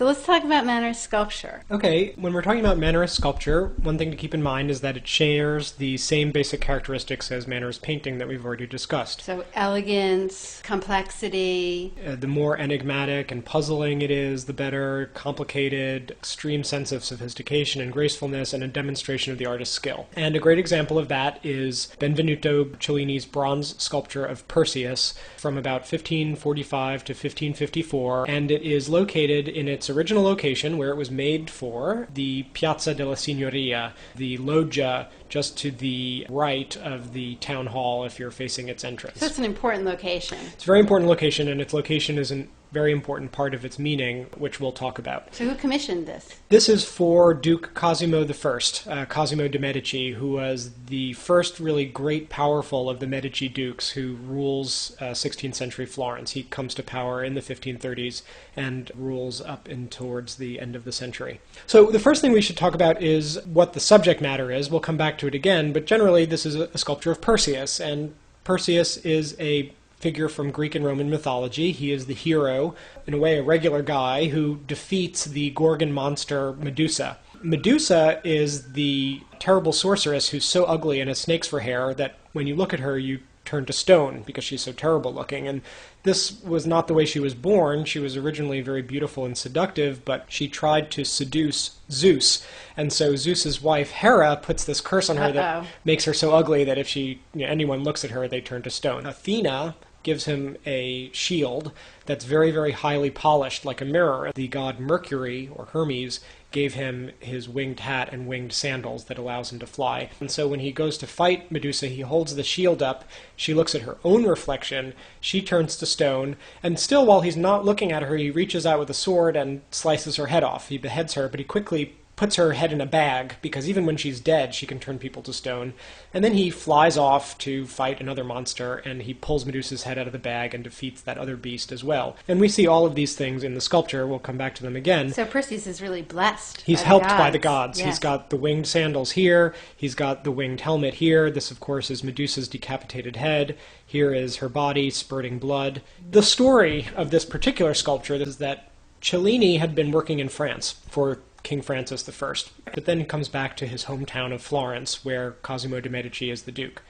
So let's talk about Manner's sculpture. Okay, when we're talking about Manner's sculpture, one thing to keep in mind is that it shares the same basic characteristics as Manner's painting that we've already discussed. So elegance, complexity. The more enigmatic and puzzling it is, the better. Complicated, extreme sense of sophistication and gracefulness, and a demonstration of the artist's skill. And a great example of that is Benvenuto Cellini's bronze sculpture of Perseus from about 1545 to 1554, and it is located in its original location where it was made for, the Piazza della Signoria, the loggia just to the right of the town hall if you're facing its entrance. So it's an important location. It's a very important location, and its location is a very important part of its meaning, which we'll talk about. So who commissioned this? This is for Duke Cosimo I, Cosimo de' Medici, who was the first really great powerful of the Medici dukes who rules 16th century Florence. He comes to power in the 1530s and rules up in towards the end of the century. So the first thing we should talk about is what the subject matter is. We'll come back to it again, but generally this is a sculpture of Perseus, and Perseus is a figure from Greek and Roman mythology. He is the hero, in a way a regular guy, who defeats the Gorgon monster Medusa. Medusa is the terrible sorceress who's so ugly and has snakes for hair that when you look at her you turn to stone because she's so terrible looking. And this was not the way she was born. She was originally very beautiful and seductive, but she tried to seduce Zeus. And so Zeus's wife Hera puts this curse on her that makes her so ugly that if anyone looks at her, they turn to stone. Athena gives him a shield that's very, very highly polished, like a mirror. The god Mercury, or Hermes, gave him his winged hat and winged sandals that allows him to fly. And so when he goes to fight Medusa, he holds the shield up. She looks at her own reflection. She turns to stone. And still, while he's not looking at her, he reaches out with a sword and slices her head off. He beheads her, but he quickly puts her head in a bag, because even when she's dead, she can turn people to stone. And then he flies off to fight another monster, and he pulls Medusa's head out of the bag and defeats that other beast as well. And we see all of these things in the sculpture. We'll come back to them again. So Perseus is really blessed. He's helped by the gods. Yes. He's got the winged sandals here. He's got the winged helmet here. This, of course, is Medusa's decapitated head. Here is her body spurting blood. The story of this particular sculpture is that Cellini had been working in France for King Francis I, but then comes back to his hometown of Florence, where Cosimo de' Medici is the Duke.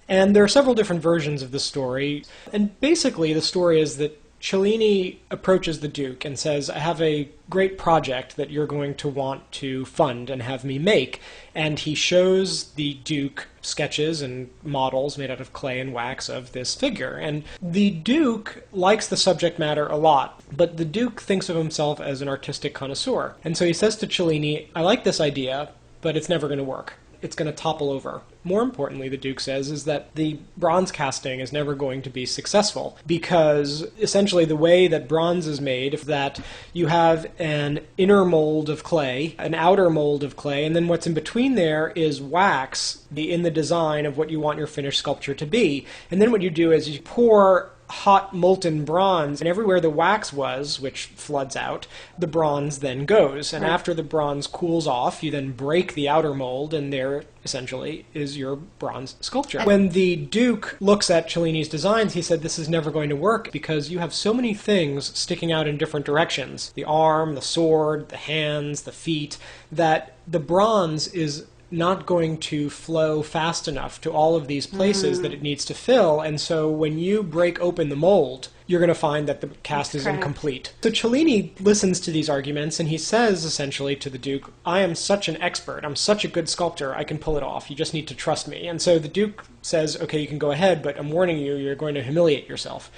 And there are several different versions of the story, and basically the story is that Cellini approaches the Duke and says, I have a great project that you're going to want to fund and have me make. And he shows the Duke sketches and models made out of clay and wax of this figure. And the Duke likes the subject matter a lot, but the Duke thinks of himself as an artistic connoisseur. And so he says to Cellini, I like this idea, but it's never going to work. It's going to topple over. More importantly, the Duke says, is that the bronze casting is never going to be successful, because essentially the way that bronze is made is that you have an inner mold of clay, an outer mold of clay, and then what's in between there is wax in the design of what you want your finished sculpture to be. And then what you do is you pour hot molten bronze, and everywhere the wax was, which floods out, the bronze then goes. And after the bronze cools off, you then break the outer mold, and there essentially is your bronze sculpture. When the Duke looks at Cellini's designs, he said, this is never going to work because you have so many things sticking out in different directions. The arm, the sword, the hands, the feet, that the bronze is not going to flow fast enough to all of these places that it needs to fill, and so when you break open the mold, you're going to find that the cast is incomplete. So Cellini listens to these arguments, and he says, essentially, to the Duke, I am such an expert, I'm such a good sculptor, I can pull it off, you just need to trust me. And so the Duke says, okay, you can go ahead, but I'm warning you, you're going to humiliate yourself.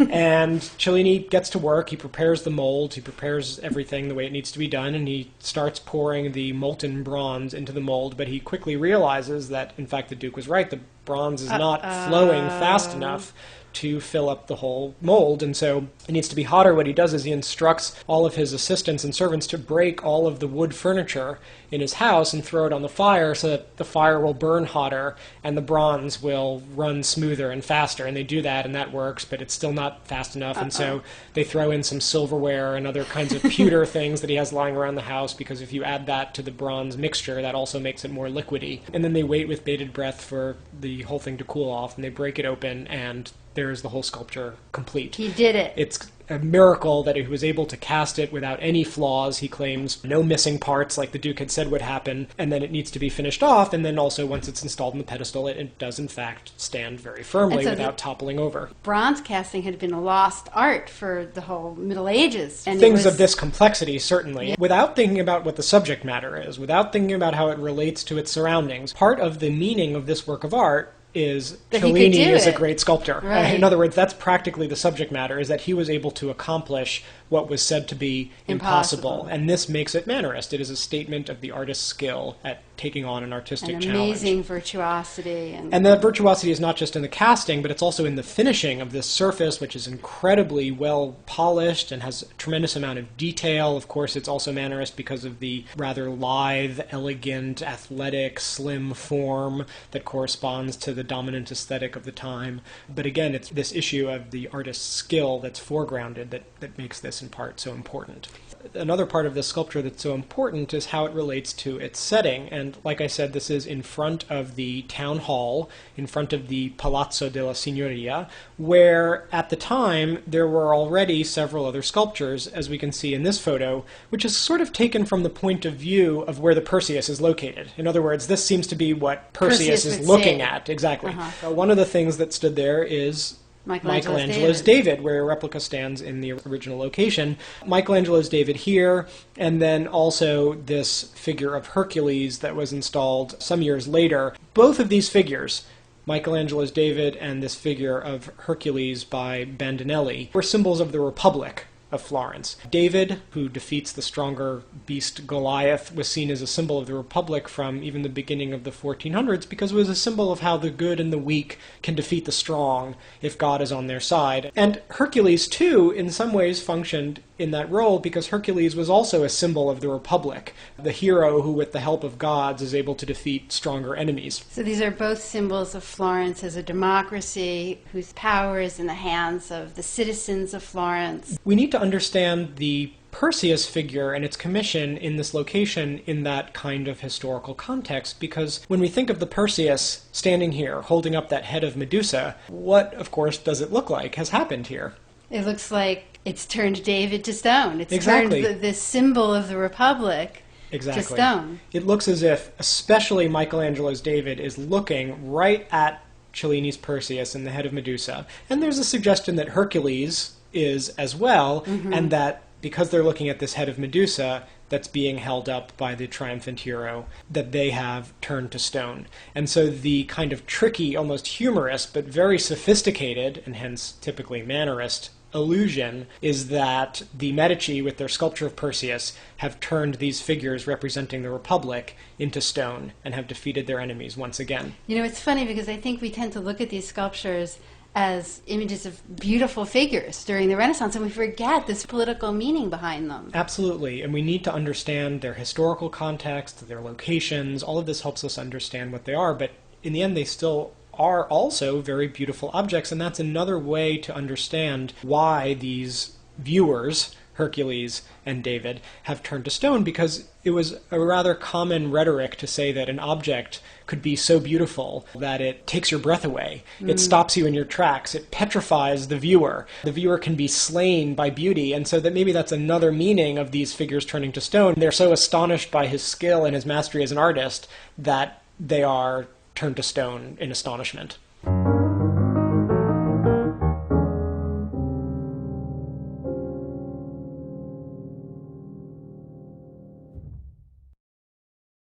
And Cellini gets to work, he prepares the mold, he prepares everything the way it needs to be done, and he starts pouring the molten bronze into the mold, but he quickly realizes that, in fact, the Duke was right, the bronze is not flowing fast enough to fill up the whole mold, and so it needs to be hotter. What he does is he instructs all of his assistants and servants to break all of the wood furniture in his house and throw it on the fire so that the fire will burn hotter and the bronze will run smoother and faster. And they do that, and that works, but it's still not fast enough. And so they throw in some silverware and other kinds of pewter things that he has lying around the house, because if you add that to the bronze mixture, that also makes it more liquidy. And then they wait with bated breath for the whole thing to cool off, and they break it open, and there's the whole sculpture complete. He did it. It's a miracle that he was able to cast it without any flaws. He claims no missing parts like the Duke had said would happen, and then it needs to be finished off, and then also once it's installed on the pedestal, it does in fact stand very firmly without toppling over. Bronze casting had been a lost art for the whole Middle Ages. And Things of this complexity, certainly. Yeah. Without thinking about what the subject matter is, without thinking about how it relates to its surroundings, part of the meaning of this work of art is Cellini is a great sculptor. Right. In other words, that's practically the subject matter, is that he was able to accomplish what was said to be impossible. And this makes it mannerist. It is a statement of the artist's skill at taking on an artistic challenge. Amazing virtuosity. And that virtuosity is not just in the casting, but it's also in the finishing of this surface, which is incredibly well polished and has a tremendous amount of detail. Of course, it's also mannerist because of the rather lithe, elegant, athletic, slim form that corresponds to the dominant aesthetic of the time. But again, it's this issue of the artist's skill that's foregrounded that makes this in part so important. Another part of this sculpture that's so important is how it relates to its setting. And like I said, this is in front of the town hall, in front of the Palazzo della Signoria, where at the time there were already several other sculptures, as we can see in this photo, which is sort of taken from the point of view of where the Perseus is located. In other words, this seems to be what Perseus is looking at. Exactly. One of the things that stood there is Michelangelo's David, where a replica stands in the original location. Michelangelo's David here, and then also this figure of Hercules that was installed some years later. Both of these figures, Michelangelo's David and this figure of Hercules by Bandinelli, were symbols of the Republic of Florence. David, who defeats the stronger beast Goliath, was seen as a symbol of the Republic from even the beginning of the 1400s because it was a symbol of how the good and the weak can defeat the strong if God is on their side. And Hercules, too, in some ways functioned in that role because Hercules was also a symbol of the Republic, the hero who, with the help of gods, is able to defeat stronger enemies. So these are both symbols of Florence as a democracy whose power is in the hands of the citizens of Florence. We need to understand the Perseus figure and its commission in this location in that kind of historical context, because when we think of the Perseus standing here holding up that head of Medusa, what, of course, does it look like has happened here? It looks like it's turned David to stone. It's exactly. turned this symbol of the Republic to stone. It looks as if, especially Michelangelo's David, is looking right at Cellini's Perseus and the head of Medusa. And there's a suggestion that Hercules is as well, and that because they're looking at this head of Medusa that's being held up by the triumphant hero, that they have turned to stone. And so the kind of tricky, almost humorous, but very sophisticated, and hence typically mannerist, illusion is that the Medici, with their sculpture of Perseus, have turned these figures representing the Republic into stone and have defeated their enemies once again. You know, it's funny because I think we tend to look at these sculptures as images of beautiful figures during the Renaissance, and we forget this political meaning behind them. Absolutely, and we need to understand their historical context, their locations. All of this helps us understand what they are, but in the end they still are also very beautiful objects, and that's another way to understand why these viewers, Hercules and David, have turned to stone, because it was a rather common rhetoric to say that an object could be so beautiful that it takes your breath away. It stops you in your tracks. It petrifies the viewer. The viewer can be slain by beauty, and so that maybe that's another meaning of these figures turning to stone. They're so astonished by his skill and his mastery as an artist that they are turned to stone in astonishment.